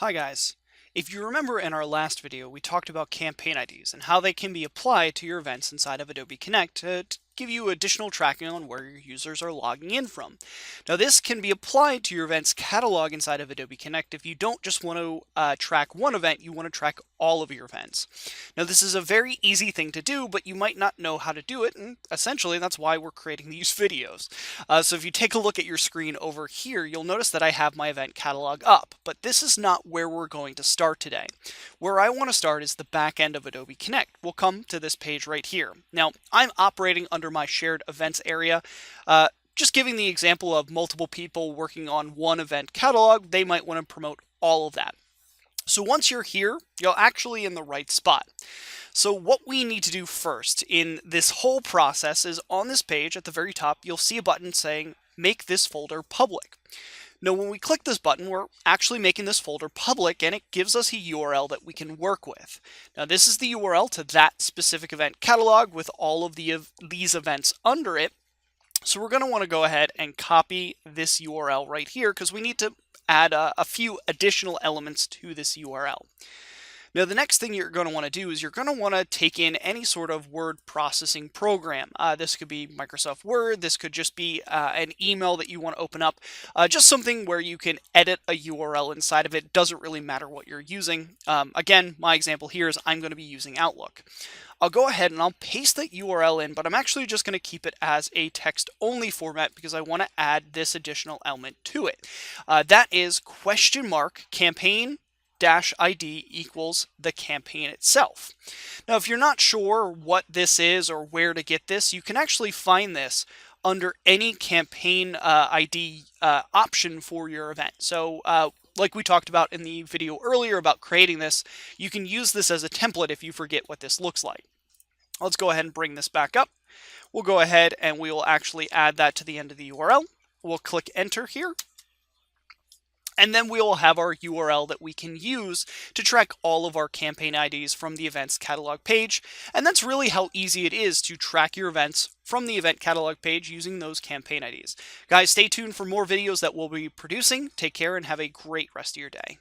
Hi guys. If you remember in our last video, we talked about campaign IDs and how they can be applied to your events inside of Adobe Connect to give you additional tracking on where your users are logging in from. Now this can be applied to your events catalog inside of Adobe Connect if you don't just want to track one event, you want to track all of your events. Now this is a very easy thing to do, but you might not know how to do it, and essentially that's why we're creating these videos. So if you take a look at your screen over here, you'll notice that I have my event catalog up, but this is not where we're going to start today. Where I want to start is the back end of Adobe Connect. We'll come to this page right here. Now, I'm operating under my shared events area. Just giving the example of multiple people working on one event catalog, they might want to promote all of that. So once you're here, you're actually in the right spot. So what we need to do first in this whole process is on this page at the very top, you'll see a button saying, make this folder public. Now, when we click this button, we're actually making this folder public, and it gives us a URL that we can work with. Now, this is the URL to that specific event catalog with all of these events under it. So we're going to want to go ahead and copy this URL right here because we need to add a few additional elements to this URL. Now, the next thing you're going to want to do is you're going to want to take in any sort of word processing program. This could be Microsoft Word. This could just be an email that you want to open up. Just something where you can edit a URL inside of it. Doesn't really matter what you're using. Again, my example here is I'm going to be using Outlook. I'll go ahead and I'll paste that URL in, but I'm actually just going to keep it as a text-only format because I want to add this additional element to it. That is !campaign -ID equals the campaign itself. Now, if you're not sure what this is or where to get this, you can actually find this under any campaign ID option for your event. So like we talked about in the video earlier about creating this, you can use this as a template if you forget what this looks like. Let's go ahead and bring this back up. We'll go ahead and we will actually add that to the end of the URL. We'll click enter here. And then we will have our URL that we can use to track all of our campaign IDs from the events catalog page. And that's really how easy it is to track your events from the event catalog page using those campaign IDs. Guys, stay tuned for more videos that we'll be producing. Take care and have a great rest of your day.